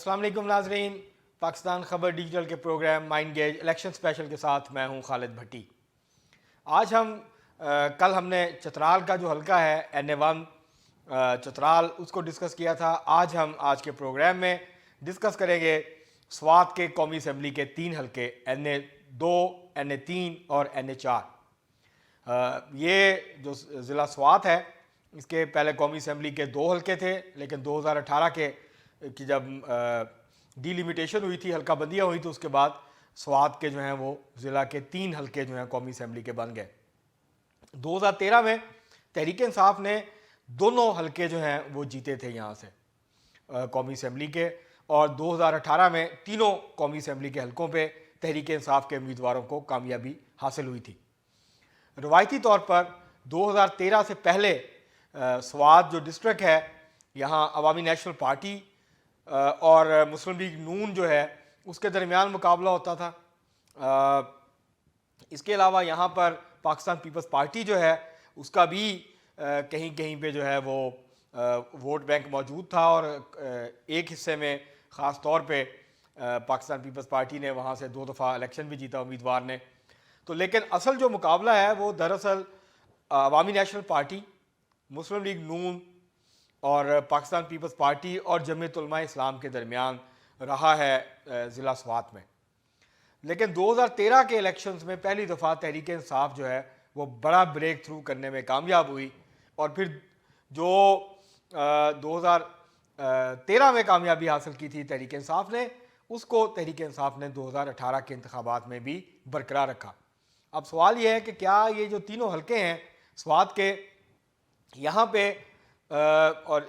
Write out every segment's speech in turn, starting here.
अस्सलाम वालेकुम नाजरीन, पाकिस्तान खबर डिजिटल के programme mind gauge election special के साथ मैं हूं खालिद भट्टी। आज कल हमने चतराल का जो हल्का है NA1 चतराल उसको डिस्कस किया था। आज के प्रोग्राम में डिस्कस करेंगे स्वात के कौमी असम्बली के 3 हल्के NA2, NA3 और NA4। ये जो ज़िला स्वात है इसके पहले कौमी असम्बली के 2 हल्के थे, लेकिन 2018 की जब डिलिमिटेशन हुई थी, हल्का बंदियाँ हुई, तो उसके बाद स्वात के जो हैं वो ज़िला के 3 हल्के जो हैं कौमी असम्बली के बन गए। 2013 में तहरीक इंसाफ ने दोनों हल्के जो हैं वो जीते थे यहाँ से कौमी असम्बली के, और 2018 में तीनों कौमी असम्बली के हल्कों पे तहरीक इंसाफ के उम्मीदवारों को कामयाबी हासिल हुई थी। रवायती तौर पर 2013 से पहले स्वात जो डिस्ट्रिक्ट है, यहाँ अवामी नेशनल पार्टी और मुस्लिम लीग नून जो है उसके दरमियान मुकाबला होता था। इसके अलावा यहाँ पर पाकिस्तान पीपल्स पार्टी जो है उसका भी कहीं कहीं पे जो है वो वोट बैंक मौजूद था, और एक हिस्से में ख़ास तौर पे पाकिस्तान पीपल्स पार्टी ने वहाँ से 2 दफ़ा इलेक्शन भी जीता उम्मीदवार ने। तो लेकिन असल जो मुकाबला है वो दरअसल अवामी नेशनल पार्टी, मुस्लिम लीग नून और पाकिस्तान पीपल्स पार्टी और जमीयत उलमा इस्लाम के दरमियान रहा है ज़िला स्वात में। लेकिन 2013 के इलेक्शंस में पहली दफ़ा तहरीक इंसाफ जो है वो बड़ा ब्रेक थ्रू करने में कामयाब हुई, और फिर जो 2013 में कामयाबी हासिल की थी तहरीक इंसाफ ने, उसको तहरीक इंसाफ ने 2018 के इंतखाबात में भी बरकरार रखा। अब सवाल यह है कि क्या ये जो तीनों हल्के हैं स्वात के, यहाँ पे और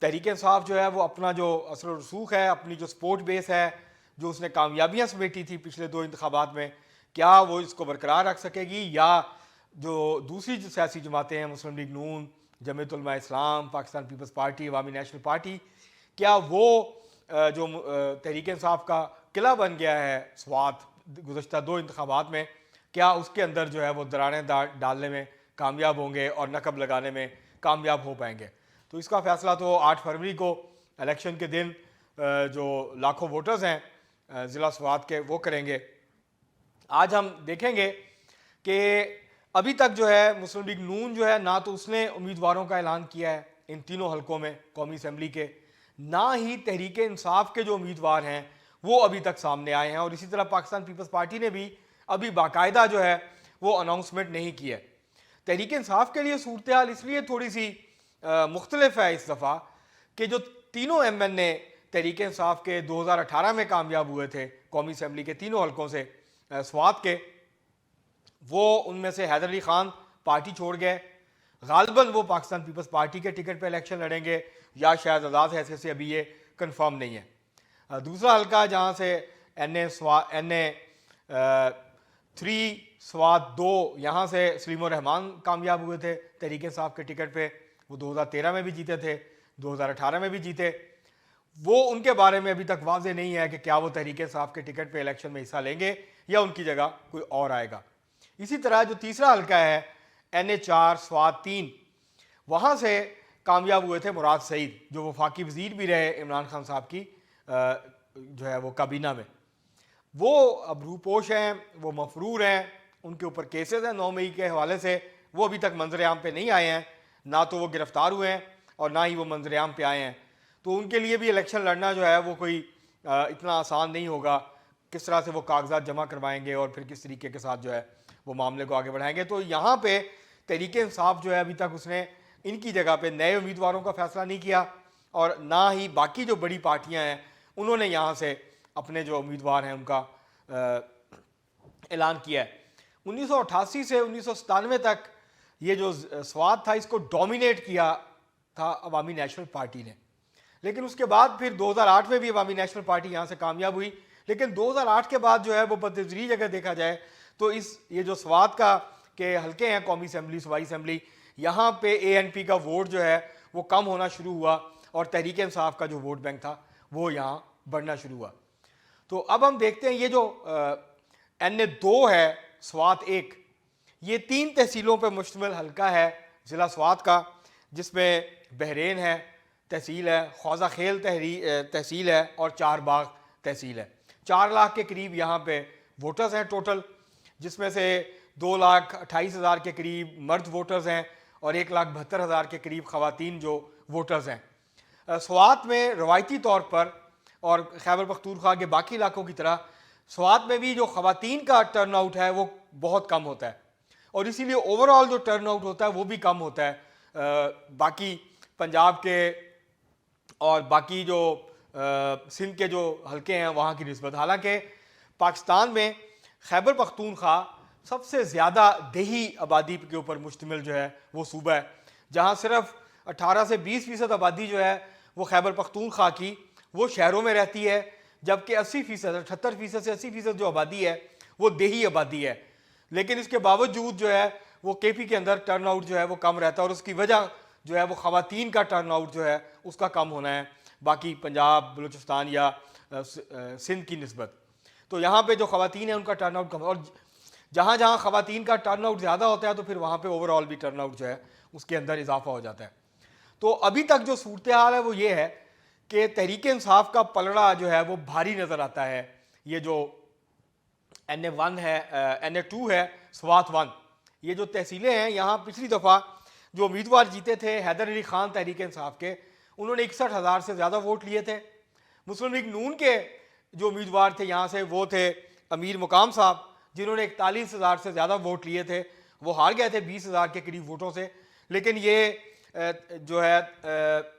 तहरीक इंसाफ जो है वो अपना जो असर और रसूख है, अपनी जो सपोर्ट बेस है, जो उसने कामयाबियाँ समेटी थी पिछले 2 इंतखाबात में, क्या वो इसको बरकरार रख सकेगी, या जो दूसरी जो सियासी जमातें हैं मुस्लिम लीग नून, जमीयत उलमा इस्लाम, पाकिस्तान पीपल्स पार्टी, अवामी नेशनल पार्टी, क्या वो जो तहरीक इंसाफ का किला बन गया है स्वात गुज़श्ता 2 इंतखाबात में, क्या उसके अंदर जो है वो दरारें डालने में कामयाब होंगे और नकब लगाने में कामयाब हो पाएंगे। तो इसका फ़ैसला तो 8 फरवरी को इलेक्शन के दिन जो लाखों वोटर्स हैं ज़िला स्वात के वो करेंगे। आज हम देखेंगे कि अभी तक जो है मुस्लिम लीग नून जो है ना तो उसने उम्मीदवारों का ऐलान किया है इन तीनों हल्कों में कौमी असम्बली के, ना ही तहरीक इंसाफ के जो उम्मीदवार हैं वो अभी तक सामने आए हैं, और इसी तरह पाकिस्तान पीपल्स पार्टी ने भी अभी बाकायदा जो है वो अनाउंसमेंट नहीं की है। तहरीक इंसाफ के लिए सूरत हाल इसलिए थोड़ी सी मुख्तलिफ है इस दफ़ा कि जो तीनों MN तहरीक इंसाफ के 2018 में कामयाब हुए थे कौमी असम्बली के तीनों हल्कों से स्वात के, वो उनमें से हैदर अली खान पार्टी छोड़ गए। गालिबन वो पाकिस्तान पीपल्स पार्टी के टिकट पर इलेक्शन लड़ेंगे या शायद आज़ाद हैसियत से, अभी ये कन्फर्म नहीं है। दूसरा हल्का जहाँ से NA3 स्वात 2, यहाँ से सलीम रहमान कामयाब हुए थे तहरीक इंसाफ के टिकट पे, वो 2013 में भी जीते थे, 2018 में भी जीते। वो उनके बारे में अभी तक वाज़े नहीं है कि क्या वो तहरीक इंसाफ के टिकट पे इलेक्शन में हिस्सा लेंगे या उनकी जगह कोई और आएगा। इसी तरह जो तीसरा हल्का है NA4 स्वात 3, वहाँ से कामयाब हुए थे मुराद सईद, जो वफाकी वज़ीर भी रहे इमरान खान साहब की जो है वो काबीना में। वो अब रूपोश हैं, वो मफरूर हैं, उनके ऊपर केसेस हैं 9 मई के हवाले से, वो अभी तक मंजर आम पे नहीं आए हैं, ना तो वो गिरफ्तार हुए हैं और ना ही वो मंजर आम पे आए हैं। तो उनके लिए भी इलेक्शन लड़ना जो है वो कोई इतना आसान नहीं होगा। किस तरह से वो कागजात जमा करवाएंगे और फिर किस तरीके के साथ जो है वो मामले को आगे बढ़ाएंगे। तो यहाँ पे तहरीक इंसाफ जो है अभी तक उसने इनकी जगह पे नए उम्मीदवारों का फैसला नहीं किया, और ना ही बाकी जो बड़ी पार्टियाँ हैं उन्होंने यहाँ से अपने जो उम्मीदवार हैं उनका ऐलान किया है। 1988 से 1997 तक ये जो स्वात था इसको डोमिनेट किया था अवामी नेशनल पार्टी ने, लेकिन उसके बाद फिर 2008 में भी अवामी नेशनल पार्टी यहाँ से कामयाब हुई। लेकिन 2008 के बाद जो है वो बदतरीज अगर देखा जाए तो ये जो स्वात का के हल्के हैं कौमी असम्बली, सूबाई असम्बली, यहाँ पे ANP का वोट जो है वो कम होना शुरू हुआ, और तहरीक इंसाफ का जो वोट बैंक था वो यहाँ बढ़ना शुरू हुआ। तो अब हम देखते हैं ये जो NA2 है स्वात 1, ये 3 तहसीलों पर मुश्तमिल हल्का है ज़िला स्वात का, जिसमें बहरेन है, तहसील है, ख्वाजा खेल तहसील है और चार बाग तहसील है। 4 लाख के करीब यहाँ पे वोटर्स हैं टोटल, जिसमें से 2,28,000 के करीब मर्द वोटर्स हैं और 1,72,000 के करीब ख़वातीन जो वोटर्स हैं। स्वात में रवायती तौर पर और खैबर पख्तूनख्वा के बाकी इलाकों की तरह स्वात में भी जो ख़वातीन का टर्न आउट है वो बहुत कम होता है और इसीलिए ओवरऑल जो टर्न आउट होता है वो भी कम होता है बाकी पंजाब के और बाकी जो सिंध के जो हलके हैं वहाँ की निस्बत। हालांकि पाकिस्तान में खैबर पख्तूनख्वा सबसे ज़्यादा देही आबादी के ऊपर मुश्तमिल जो है वो सूबा है, जहाँ सिर्फ 18 से 20% आबादी जो है वो खैबर पख्तूनख्वा की वो शहरों में रहती है, जबकि 80%, 78% से 80% जो आबादी है वो देही आबादी है। लेकिन इसके बावजूद जो है वो केपी के अंदर टर्न आउट जो है वो कम रहता है और उसकी वजह जो है वो ख़वातीन का टर्न आउट जो है उसका कम होना है बाकी पंजाब, बलूचिस्तान या सिंध की निस्बत। तो यहाँ पे जो ख़वातीन है उनका टर्न आउट कम है और जहाँ जहाँ ख़वातीन का टर्न आउट ज़्यादा होता है तो फिर वहाँ पे ओवरऑल भी टर्न आउट जो है उसके अंदर इजाफा हो जाता है। तो अभी तक जो सूरत हाल है वो ये है कि तहरीक इंसाफ का पलड़ा जो है वो भारी नज़र आता है। ये जो NA1 है, NA2 है, स्वात 1, ये जो तहसीलें हैं यहाँ पिछली दफ़ा जो उम्मीदवार जीते थे हैदर अली खान तहरीक इंसाफ के, उन्होंने 61,000 से ज़्यादा वोट लिए थे। मुस्लिम लीग नून के जो उम्मीदवार थे यहाँ से वो थे अमीर मुकाम साहब, जिन्होंने 41,000 से ज़्यादा वोट लिए थे। वो हार गए थे 20,000 के करीब वोटों से, लेकिन ये जो है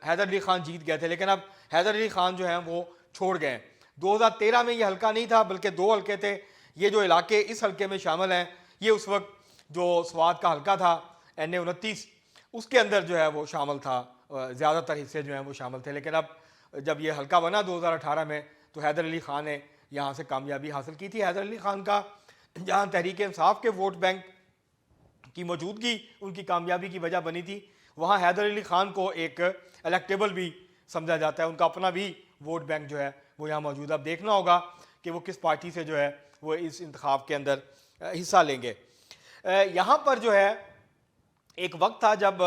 हैदर अली खान जीत गए थे। लेकिन अब हैदर अली खान जो हैं वो छोड़ गए। 2013 में ये हल्का नहीं था बल्कि 2 हल्के थे। ये जो इलाके इस हल्के में शामिल हैं ये उस वक्त जो स्वात का हल्का था NA29 उसके अंदर जो है वो शामिल था, ज़्यादातर हिस्से जो हैं वो शामिल थे। लेकिन अब जब ये हल्का बना 2018 में तो हैदर अली खान ने यहाँ से कामयाबी हासिल की थी। हैदर अली खान का जहाँ तहरीक इंसाफ के वोट बैंक की मौजूदगी उनकी कामयाबी की वजह बनी थी, वहाँ हैदर अली खान को एक इलेक्टेबल भी समझा जाता है। उनका अपना भी वोट बैंक जो है वो यहाँ मौजूद है। अब देखना होगा कि वो किस पार्टी से जो है वो इस इंतखाब के अंदर हिस्सा लेंगे। यहाँ पर जो है एक वक्त था जब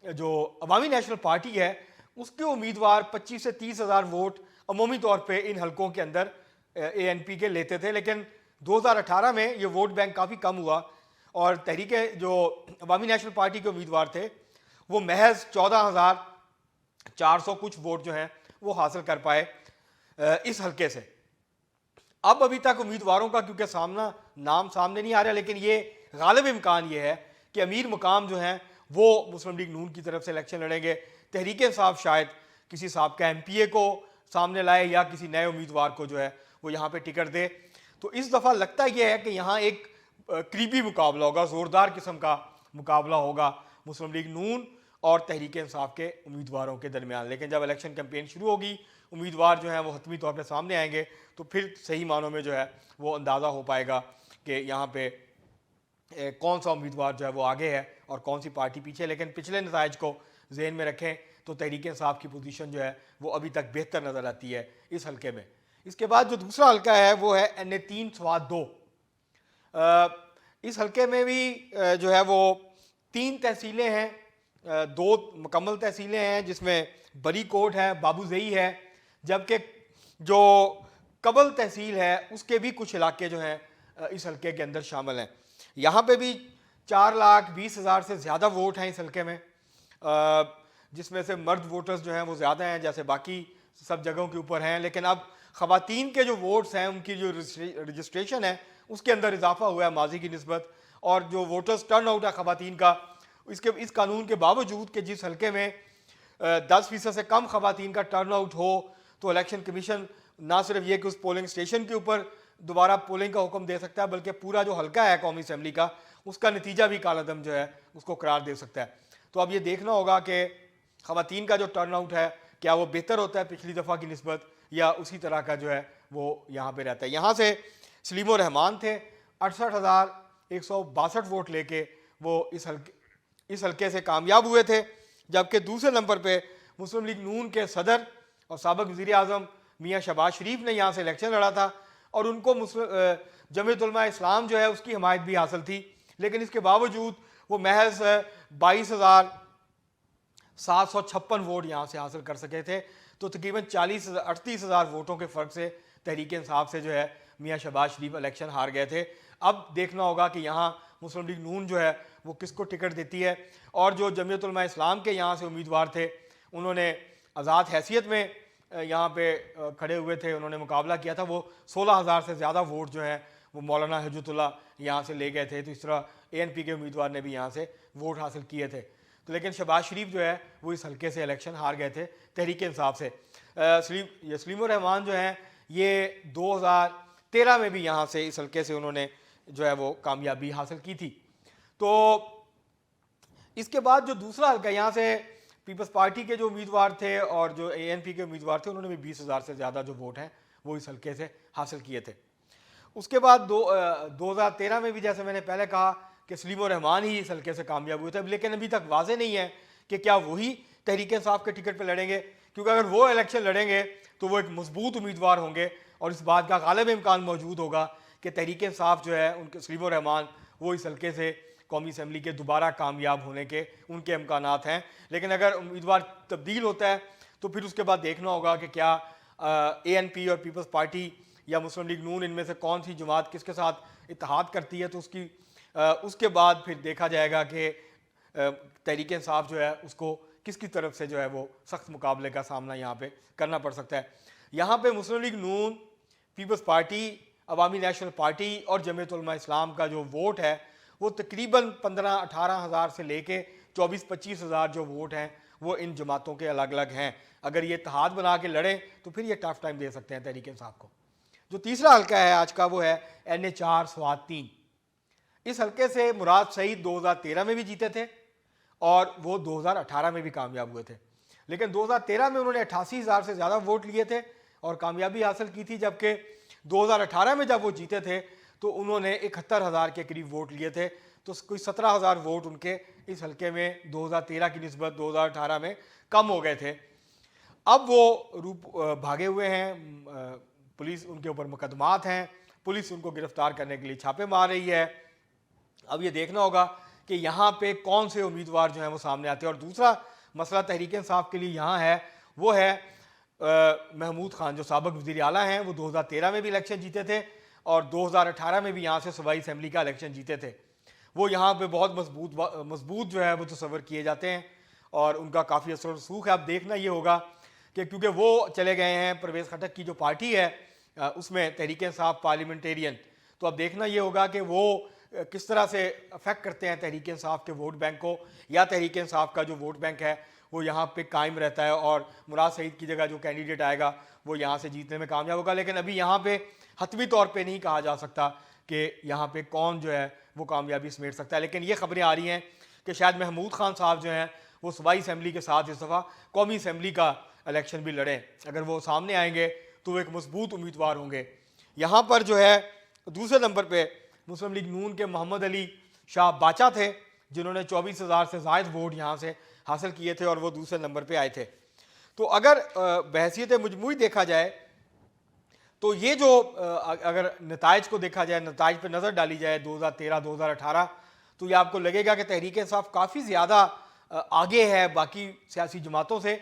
जो अवामी नेशनल पार्टी है उसके उम्मीदवार 25 से 30,000 वोट अमूमी तौर पे इन हलकों के अंदर ANP के लेते थे। लेकिन 2018 में ये वोट बैंक काफ़ी कम हुआ और तहरीक जो अवामी नेशनल पार्टी के उम्मीदवार थे वो महज 14,400 कुछ वोट जो हैं वो हासिल कर पाए इस हलके से। अब अभी तक उम्मीदवारों का क्योंकि नाम सामने नहीं आ रहा, लेकिन ये गालिब इम्कान ये है कि अमीर मुकाम जो हैं वो मुस्लिम लीग नून की तरफ से इलेक्शन लड़ेंगे। तहरीक इंसाफ शायद किसी साबका MPA को सामने लाए या किसी नए उम्मीदवार को जो है वो यहाँ पे टिकट दे। तो इस दफ़ा लगता यह है कि यहाँ एक करीबी मुकाबला होगा, ज़ोरदार किस्म का मुकाबला होगा मुस्लिम लीग नून और तहरीक इंसाफ के उम्मीदवारों के दरमियान। लेकिन जब इलेक्शन कैंपेन शुरू होगी, उम्मीदवार जो हैं वो हतमी तौर पर सामने आएंगे तो फिर सही मानों में जो है वो अंदाज़ा हो पाएगा कि यहाँ पे कौन सा उम्मीदवार जो है वो आगे है और कौन सी पार्टी पीछे। लेकिन पिछले नताइज को जहन में रखें तो तहरीक इंसाफ की पोजीशन जो है वो अभी तक बेहतर नज़र आती है इस हल्के में। इसके बाद जो दूसरा हल्का है वो है NA3 स्वात 2। इस हल्के में भी जो है वो 3 तहसीलें हैं, 2 मुकम्मल तहसीलें हैं जिसमें बरी कोट है, बाबूजई है, जबकि जो कबल तहसील है उसके भी कुछ इलाके जो हैं इस हल्के के अंदर शामिल हैं। यहाँ पे भी 4,20,000 से ज़्यादा वोट हैं इस हल्के में, जिसमें से मर्द वोटर्स जो हैं वो ज़्यादा हैं जैसे बाकी सब जगहों के ऊपर हैं। लेकिन अब ख़वातीन के जो वोट्स हैं उनकी जो रजिस्ट्रेशन है उसके अंदर इजाफा हुआ है माजी की निस्बत, और जो वोटर्स टर्न आउट है ख़वातीन का इस कानून के बावजूद कि जिस हल्के में 10% से कम ख़वातीन का टर्न आउट हो तो इलेक्शन कमीशन ना सिर्फ ये कि उस पोलिंग स्टेशन के ऊपर दोबारा पोलिंग का हुक्म दे सकता है बल्कि पूरा जो हल्का है कौमी असम्बली का उसका नतीजा भी कालादम जो है उसको करार दे सकता है। तो अब ये देखना होगा कि ख़वातीन का जो टर्न आउट है क्या वो बेहतर होता है पिछली दफ़ा की निस्बत या उसी तरह का जो है वो यहाँ पे रहता है। यहाँ से सलीम रहमान थे, 68,162 वोट लेके वो इस हल्के से कामयाब हुए थे, जबकि दूसरे नंबर पे मुस्लिम लीग नून के सदर और साबिक़ वज़ीर आज़म मियाँ शहबाज शरीफ ने यहाँ से इलेक्शन लड़ा था और उनको जमीयत उलमा इस्लाम जो है उसकी हमायत भी हासिल थी। लेकिन इसके बावजूद वो महज 756 वोट यहाँ से हासिल कर सके थे। तो तकरीबन 38,000 वोटों के फ़र्क से तहरीक इंसाफ से जो है मियाँ शहबाज शरीफ इलेक्शन हार गए थे। अब देखना होगा कि यहाँ मुस्लिम लीग नून जो है वो किसको टिकट देती है। और जो जमीयत उलमा इस्लाम के यहाँ से उम्मीदवार थे, उन्होंने आज़ाद हैसियत में यहाँ पे खड़े हुए थे, उन्होंने मुकाबला किया था। वो 16,000 से ज़्यादा वोट जो हैं वो मौलाना हजरतुल्लाह यहाँ से ले गए थे। तो इस तरह ANP के उम्मीदवार ने भी यहाँ से वोट हासिल किए थे। तो लेकिन शहबाज शरीफ जो है वो इस हल्के से इलेक्शन हार गए थे तहरीक इंसाफ से। सलीमुर रहमान जो हैं ये 2013 में भी यहाँ से इस हल्के से उन्होंने जो है वो कामयाबी हासिल की थी। तो इसके बाद जो दूसरा हल्का, यहाँ से पीपल्स पार्टी के जो उम्मीदवार थे और जो ANP के उम्मीदवार थे, उन्होंने भी 20,000 से ज़्यादा जो वोट हैं वो इस हल्के से हासिल किए थे। उसके बाद 2013 में भी जैसे मैंने पहले कहा कि सलीमुर रहमान ही इस हल्के से कामयाब हुए थे, लेकिन अभी तक वाजे नहीं है कि क्या वही तहरीक इंसाफ के टिकट पर लड़ेंगे, क्योंकि अगर वो इलेक्शन लड़ेंगे तो वो एक मजबूत उम्मीदवार होंगे और इस बात का गालिब इम्कान मौजूद होगा कि तहरीक इंसाफ जो है उनके सलीमुर रहमान वो इस हल्के से कौमी असम्बली के दोबारा कामयाब होने के उनके इम्कानात हैं। लेकिन अगर उम्मीदवार तब्दील होता है तो फिर उसके बाद देखना होगा कि क्या ANP और पीपल्स पार्टी या मुस्लिम लीग नून इनमें से कौन सी जमात किसके साथ इत्तेहाद करती है। तो उसके बाद फिर देखा जाएगा कि तहरीक इंसाफ जो है उसको किसकी तरफ से जो है वो सख्त मुकाबले का सामना यहाँ पे करना पड़ सकता है। यहाँ पे मुस्लिम लीग नून, पीपल्स पार्टी, अवामी नेशनल पार्टी और जमीयत उलमा इस्लाम का जो वोट है वो तकरीबन 15-18 हज़ार से लेके 24-25 हज़ार जो वोट हैं वो इन जमातों के अलग अलग हैं। अगर ये इत्तेहाद बना के लड़ें तो फिर ये टफ टाइम दे सकते हैं तहरीक इंसाफ को। जो तीसरा हल्का है आज का वो है NH4 स्वात 3। इस हल्के से मुराद सईद 2013 में भी जीते थे और वो 2018 में भी कामयाब हुए थे। लेकिन 2013 में उन्होंने 88,000 से ज़्यादा वोट लिए थे और कामयाबी हासिल की थी, जबकि 2018 में जब वो जीते थे तो उन्होंने 71,000 के करीब वोट लिए थे। तो कोई 17,000 वोट उनके इस हल्के में 2013 की निस्बत 2018 में कम हो गए थे। अब वो भागे हुए हैं, पुलिस उनके ऊपर मुकदमात हैं, पुलिस उनको गिरफ्तार करने के लिए छापे मार रही है। अब ये देखना होगा कि यहाँ पे कौन से उम्मीदवार जो हैं वो सामने आते हैं। और दूसरा मसला तहरीक इंसाफ के लिए यहाँ है वो है महमूद खान, जो साबिक वज़ीर आला हैं। वो 2013 में भी इलेक्शन जीते थे और 2018 में भी यहाँ से सूबाई असम्बली का इलेक्शन जीते थे। वो यहाँ पे बहुत मजबूत जो है वो तस्वर किए जाते हैं और उनका काफ़ी असर रसूख है। अब देखना ये होगा कि क्योंकि वो चले गए हैं, परवेज़ खटक की जो पार्टी है उसमें तहरीक इंसाफ पार्लियामेंटेरियन, तो अब देखना ये होगा कि वो किस तरह से अफेक्ट करते हैं तहरीक इंसाफ के वोट बैंक को, या तहरीक इंसाफ का जो वोट बैंक है वो यहाँ पे कायम रहता है और मुराद सईद की जगह जो कैंडिडेट आएगा वो यहाँ से जीतने में कामयाब होगा। लेकिन अभी यहाँ पे हतमी तौर पे नहीं कहा जा सकता कि यहाँ पे कौन जो है वो कामयाबी समेट सकता है। लेकिन ये खबरें आ रही हैं कि शायद महमूद खान साहब जो हैं वो सूबाई असम्बली के साथ इस दफ़ा कौमी असम्बली का इलेक्शन भी लड़ें। अगर वो सामने आएंगे तो वो एक मजबूत उम्मीदवार होंगे। यहाँ पर जो है दूसरे नंबर पर मुस्लिम लीग नून के मोहम्मद अली शाह बाचा थे, जिन्होंने 24,000 से ज़ायद वोट यहाँ से हासिल किए थे और वो दूसरे नंबर पे आए थे। तो अगर बहसीत मजमूई देखा जाए तो ये जो अगर नताइज को देखा जाए, नताइज पे नज़र डाली जाए 2013-2018, तो ये आपको लगेगा कि तहरीक इंसाफ काफ़ी ज़्यादा आगे है बाकी सियासी जमातों से।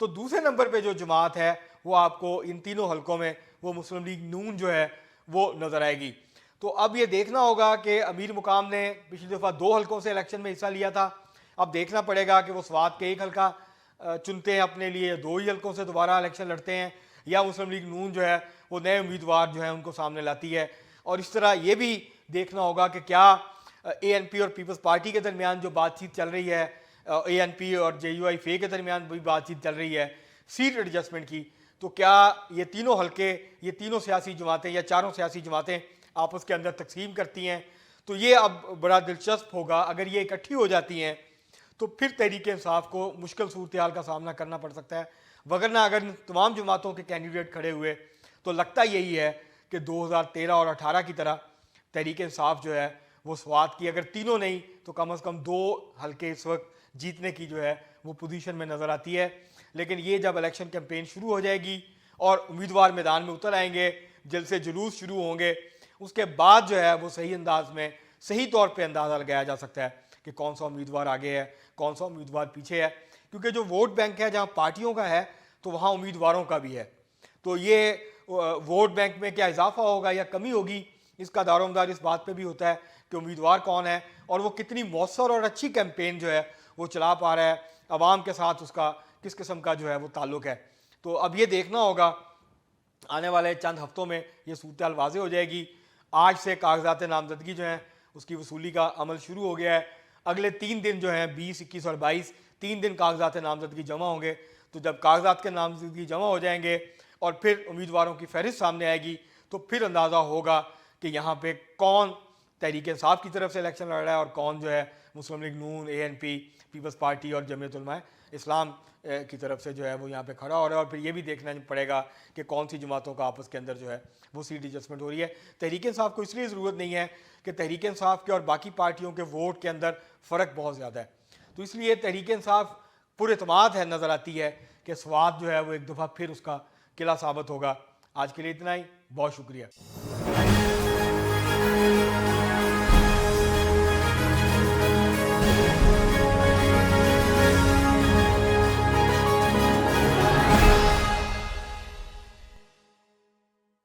तो दूसरे नंबर पे जो जमात है वो आपको इन तीनों हलकों में वो मुस्लिम लीग नून जो है वो नज़र आएगी। तो अब ये देखना होगा कि अमीर मुकाम ने पिछली दफ़ा 2 हलकों से इलेक्शन में हिस्सा लिया था। अब देखना पड़ेगा कि वो स्वात के एक हल्का चुनते हैं अपने लिए, 2 ही हलकों से दोबारा इलेक्शन लड़ते हैं, या मुस्लिम लीग नून जो है वो नए उम्मीदवार जो है उनको सामने लाती है। और इस तरह ये भी देखना होगा कि क्या ANP और पीपल्स पार्टी के दरमियान जो बातचीत चल रही है, ANP और JUI-FA के दरमियान भी बातचीत चल रही है सीट एडजस्टमेंट की, तो क्या ये तीनों हलके, ये तीनों सियासी जमातें या चारों सियासी जमातें आपस के अंदर तकसीम करती हैं। तो ये अब बड़ा दिलचस्प होगा। अगर ये इकट्ठी हो जाती हैं तो फिर तहरीक इंसाफ को मुश्किल सूरत हाल का सामना करना पड़ सकता है। वगरना अगर तमाम जमातों के कैंडिडेट खड़े हुए तो लगता यही है कि 2013 और 18 की तरह तहरीक इंसाफ जो है वो स्वात की अगर तीनों नहीं तो कम से कम 2 हल्के इस वक्त जीतने की जो है वो पोजीशन में नज़र आती है। लेकिन ये जब इलेक्शन कैंपेन शुरू हो जाएगी और उम्मीदवार मैदान में उतर आएंगे, जलसे जुलूस शुरू होंगे, उसके बाद जो है वो सही अंदाज में, सही तौर पे अंदाज़ा लगाया जा सकता है कि कौन सा उम्मीदवार आगे है, कौन सा उम्मीदवार पीछे है। क्योंकि जो वोट बैंक है जहाँ पार्टियों का है तो वहाँ उम्मीदवारों का भी है। तो ये वोट बैंक में क्या इजाफा होगा या कमी होगी, इसका दारोमदार इस बात पे भी होता है कि उम्मीदवार कौन है और वो कितनी मौसर और अच्छी कैंपेन जो है वो चला पा रहा है, आवाम के साथ उसका किस किस्म का जो है वो ताल्लुक़ है। तो अब ये देखना होगा, आने वाले चंद हफ्तों में ये सूरत हाल वाज़ेह हो जाएगी। आज से कागजात नामजदगी जो हैं उसकी वसूली का अमल शुरू हो गया है। अगले 3 दिन जो हैं 20, 21 और 22 3 दिन कागजात नामजदगी जमा होंगे। तो जब कागजात के नामजदगी जमा हो जाएंगे और फिर उम्मीदवारों की फहरिस्त सामने आएगी तो फिर अंदाज़ा होगा कि यहाँ पे कौन तहरीक इंसाफ की तरफ से इलेक्शन लड़ रहा है और कौन जो है मुस्लिम लीग नून, ANP, पीपल्स पार्टी और जमीयत उलमा इस्लाम की तरफ से जो है वो यहाँ पे खड़ा हो रहा है। और फिर ये भी देखना पड़ेगा कि कौन सी जमातों का आपस के अंदर जो है वो सीट एडजस्टमेंट हो रही है। तहरीक इंसाफ को इसलिए ज़रूरत नहीं है कि तहरीक इंसाफ के और बाकी पार्टियों के वोट के अंदर फ़र्क बहुत ज़्यादा है, तो इसलिए तहरीक इंसाफ पुरएतमाद है, नज़र आती है कि स्वाद जो है वो एक दफ़ा फिर उसका किला साबित होगा। आज के लिए इतना ही, बहुत शुक्रिया।